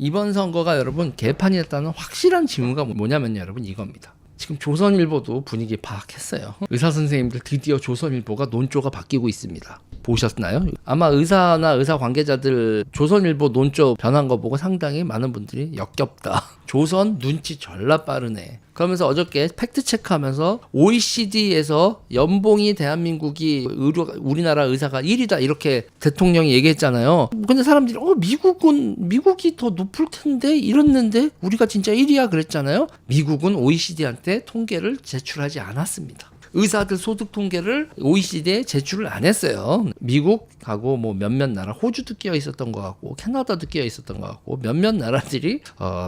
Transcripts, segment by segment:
이번 선거가 여러분 개판이었다는 확실한 징후가 뭐냐면요, 여러분 이겁니다. 지금 조선일보도 분위기 파악했어요. 의사 선생님들 드디어 조선일보가 논조가 바뀌고 있습니다. 보셨나요? 아마 의사나 의사 관계자들 조선일보 논조 변한 거 보고 상당히 많은 분들이 역겹다. 조선 눈치 졸라 빠르네. 그러면서 어저께 팩트 체크하면서 OECD에서 연봉이 대한민국이 우리나라 의사가 1위다 이렇게 대통령이 얘기했잖아요. 근데 사람들이 미국이 더 높을 텐데 이랬는데 우리가 진짜 1위야 그랬잖아요. 미국은 OECD한테 통계를 제출하지 않았습니다. 의사들 소득 통계를 OECD에 제출을 안 했어요. 미국하고 뭐 몇몇 나라, 호주도 끼어 있었던 것 같고 캐나다도 끼어 있었던 것 같고 몇몇 나라들이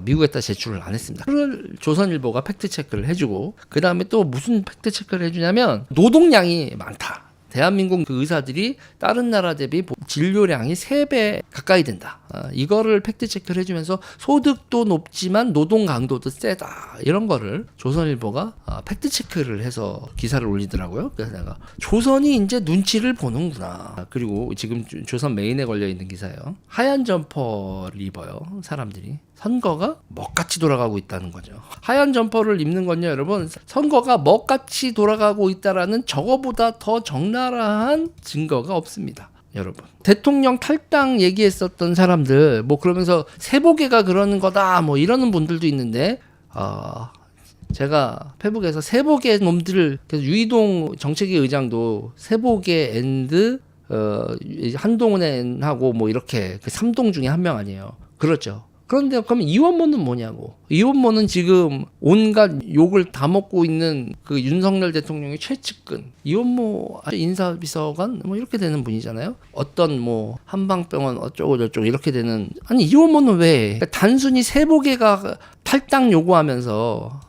미국에다 제출을 안 했습니다. 그걸 조선일보가 팩트 체크를 해주고 그 다음에 또 무슨 팩트 체크를 해주냐면 노동량이 많다. 대한민국 그 의사들이 다른 나라 대비 진료량이 3배 가까이 된다. 이거를 팩트체크를 해주면서 소득도 높지만 노동 강도도 세다. 이런 거를 조선일보가 팩트체크를 해서 기사를 올리더라고요. 그래서 내가 조선이 이제 눈치를 보는구나. 그리고 지금 조선 메인에 걸려있는 기사예요. 하얀 점퍼를 입어요. 사람들이. 선거가 먹같이 돌아가고 있다는 거죠. 하얀 점퍼를 입는 건요, 여러분. 선거가 먹같이 돌아가고 있다라는 저거보다 더 적나라한 증거가 없습니다. 여러분. 대통령 탈당 얘기했었던 사람들, 뭐 그러면서 세보개가 그러는 거다, 뭐 이러는 분들도 있는데, 제가 페북에서 세보개 놈들을, 그래서 유이동 정책위 의장도 세보개 앤드, 한동훈하고 뭐 이렇게 그 3동 중에 한 명 아니에요. 그렇죠. 그런데 그럼 이원모는 뭐냐고. 이원모는 지금 온갖 욕을 다 먹고 있는 그 윤석열 대통령의 최측근. 이원모 인사비서관 뭐 이렇게 되는 분이잖아요. 어떤 뭐 한방병원 어쩌고 저쩌고 이렇게 되는. 아니 이원모는 왜? 그러니까 단순히 세보개가 탈당 요구하면서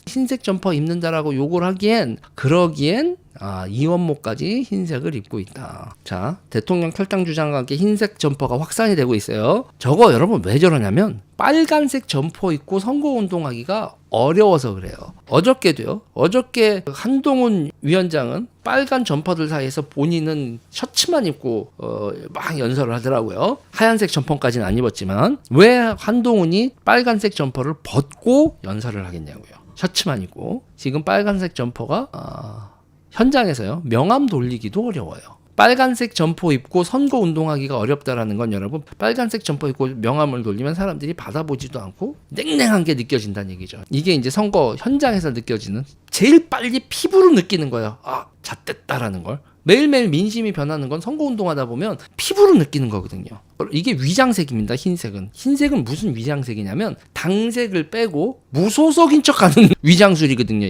흰색 점퍼 입는다라고 욕을 하기엔 그러기엔 이원모까지 흰색을 입고 있다. 자, 대통령 탈당 주장과 함께 흰색 점퍼가 확산이 되고 있어요. 저거 여러분 왜 저러냐면 빨간색 점퍼 입고 선거운동하기가 어려워서 그래요. 어저께 한동훈 위원장은 빨간 점퍼들 사이에서 본인은 셔츠만 입고 막 연설을 하더라고요. 하얀색 점퍼까지는 안 입었지만 왜 한동훈이 빨간색 점퍼를 벗고 연설을 하겠냐고요. 셔츠만 입고. 지금 빨간색 점퍼가 현장에서요, 명함 돌리기도 어려워요. 빨간색 점퍼 입고 선거 운동하기가 어렵다라는 건 여러분, 빨간색 점퍼 입고 명함을 돌리면 사람들이 받아보지도 않고 냉랭한 게 느껴진다는 얘기죠. 이게 이제 선거 현장에서 느껴지는, 제일 빨리 피부로 느끼는 거예요. 잣됐다라는 걸. 매일매일 민심이 변하는 건 선거운동하다 보면 피부로 느끼는 거거든요. 이게 위장색입니다. 흰색은 무슨 위장색이냐면 당색을 빼고 무소속인 척하는 위장술이거든요.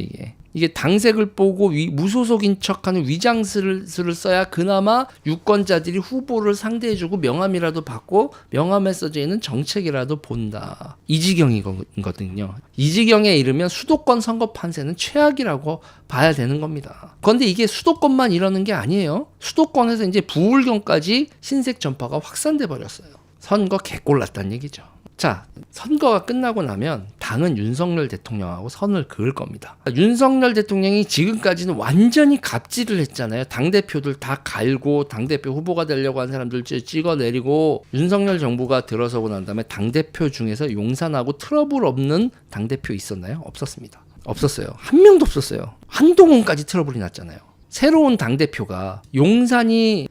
이게 당색을 보고 무소속인 척하는 위장술을 써야 그나마 유권자들이 후보를 상대해주고 명함이라도 받고 명함에 써져 있는 정책이라도 본다. 이 지경이거든요. 이 지경에 이르면 수도권 선거 판세는 최악이라고 봐야 되는 겁니다. 그런데 이게 수도권만 이러는 게 아니에요. 수도권에서 이제 부울경까지 흰색 전파가 확산돼 버렸어요. 선거 개꼴났다는 얘기죠. 자, 선거가 끝나고 나면 당은 윤석열 대통령하고 선을 그을 겁니다. 윤석열 대통령이 지금까지는 완전히 갑질을 했잖아요. 당대표들 다 갈고 당대표 후보가 되려고 한 사람들 찍어내리고, 윤석열 정부가 들어서고 난 다음에 당대표 중에서 용산하고 트러블 없는 당대표 있었나요? 없었어요. 한 명도 없었어요. 한동훈까지 트러블이 났잖아요. 새로운 당대표를 용산이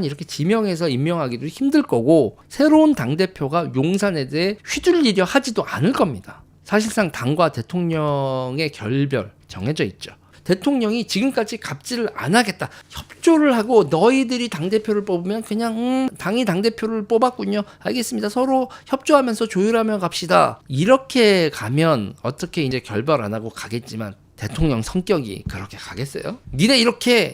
이렇게 지명해서 임명하기도 힘들 거고, 새로운 당대표가 용산에 대해 휘둘리려 하지도 않을 겁니다. 사실상 당과 대통령의 결별 정해져 있죠. 대통령이 지금까지 갑질을 안 하겠다, 협조를 하고 너희들이 당대표를 뽑으면 그냥 당이 당대표를 뽑았군요, 알겠습니다, 서로 협조하면서 조율하며 갑시다, 이렇게 가면 어떻게 이제 결별 안 하고 가겠지만 대통령 성격이 그렇게 가겠어요?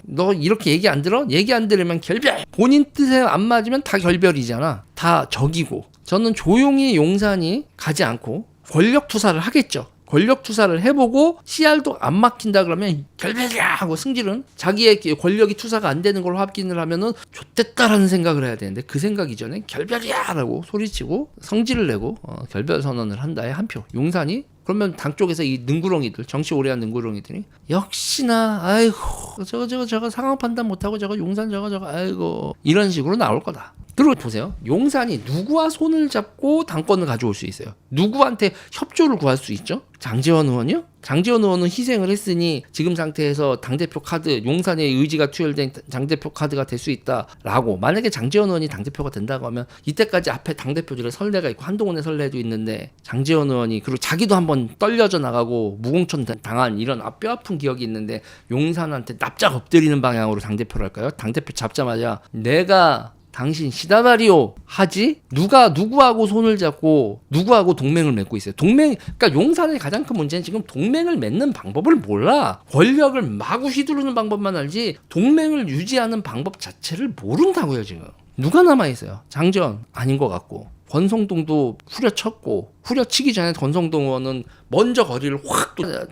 너 이렇게 얘기 안 들어? 얘기 안 들으면 결별! 본인 뜻에 안 맞으면 다 결별이잖아. 다 적이고. 저는 조용히 용산이 가지 않고 권력 투사를 하겠죠. 권력 투사를 해보고 CR도 안 막힌다 그러면 결별이야 하고 승질은, 자기의 권력이 투사가 안 되는 걸로 확인을 하면은 좋댔다라는 생각을 해야 되는데, 그 생각 이전에 결별이야 라고 소리치고 성질을 내고 결별 선언을 한다에 한 표. 용산이 그러면 당 쪽에서 이 능구렁이들, 정치 오래한 능구렁이들이 역시나 아이고 저거 상황 판단 못하고 저거 용산 저거 아이고 이런 식으로 나올 거다. 그리고 보세요. 용산이 누구와 손을 잡고 당권을 가져올 수 있어요? 누구한테 협조를 구할 수 있죠? 장제원 의원이요? 장제원 의원은 희생을 했으니 지금 상태에서 당대표 카드, 용산의 의지가 투여된 당대표 카드가 될 수 있다라고. 만약에 장제원 의원이 당대표가 된다고 하면 이때까지 앞에 당대표들의 선례가 있고 한동훈의 선례도 있는데 장제원 의원이 그리고 자기도 한번 떨려져 나가고 무공천 당한 이런 뼈아픈 기억이 있는데 용산한테 납작 엎드리는 방향으로 당대표를 할까요? 당대표 잡자마자 내가 당신 시다바리오 하지? 누가 누구하고 손을 잡고 누구하고 동맹을 맺고 있어요. 그러니까 용산의 가장 큰 문제는 지금 동맹을 맺는 방법을 몰라. 권력을 마구 휘두르는 방법만 알지 동맹을 유지하는 방법 자체를 모른다고요. 지금 누가 남아 있어요? 장제원 아닌 것 같고 권성동도 후려쳤고 후려치기 전에 권성동 의원은 먼저 거리를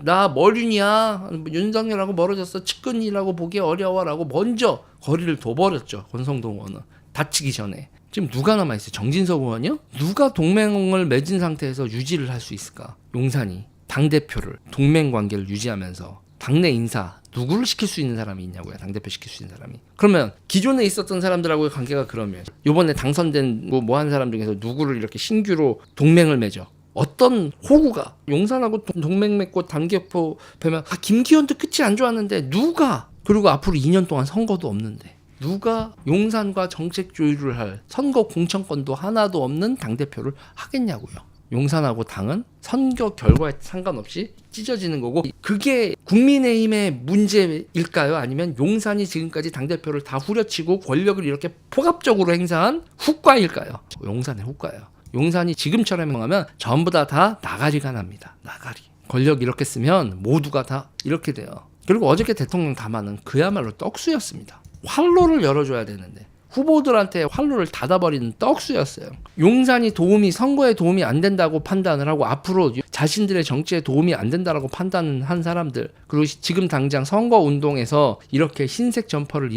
나 머륜이야 윤석열하고 멀어졌어 측근이라고 보기 어려워라고 먼저 거리를 둬버렸죠. 권성동 의원은 다치기 전에. 지금 누가 남아있어요? 정진석 의원이요? 누가 동맹을 맺은 상태에서 유지를 할 수 있을까? 용산이 당대표를 동맹관계를 유지하면서 당내 인사 누구를 시킬 수 있는 사람이 있냐고요. 당대표 시킬 수 있는 사람이. 그러면 기존에 있었던 사람들하고의 관계가 그러면 이번에 당선된 뭐 한 사람 중에서 누구를 이렇게 신규로 동맹을 맺어. 어떤 호구가 용산하고 동맹 맺고 당대표 뵈면 김기현도 끝이 안 좋았는데 누가 그리고 앞으로 2년 동안 선거도 없는데 누가 용산과 정책 조율을 할 선거 공천권도 하나도 없는 당대표를 하겠냐고요. 용산하고 당은 선거 결과에 상관없이 찢어지는 거고 그게 국민의힘의 문제일까요? 아니면 용산이 지금까지 당대표를 다 후려치고 권력을 이렇게 포갑적으로 행사한 후과일까요? 용산의 후과예요. 용산이 지금처럼 하면 전부 다 나가리가 납니다. 나가리. 권력 이렇게 쓰면 모두가 다 이렇게 돼요. 그리고 어저께 대통령 담화는 그야말로 떡수였습니다. 활로를 열어줘야 되는데 후보들한테 활로를 닫아버리는 떡수였어요. 용산이 선거에 도움이 안 된다고 판단을 하고 앞으로 자신들의 정치에 도움이 안 된다라고 판단한 사람들 그리고 지금 당장 선거운동에서 이렇게 흰색 점퍼를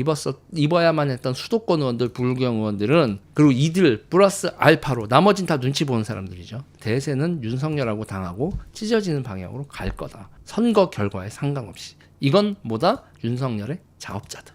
입어야만 했던 수도권 의원들 불경 의원들은 그리고 이들 플러스 알파로 나머진 다 눈치 보는 사람들이죠. 대세는 윤석열하고 당하고 찢어지는 방향으로 갈 거다. 선거 결과에 상관없이. 이건 뭐다? 윤석열의 작업자들.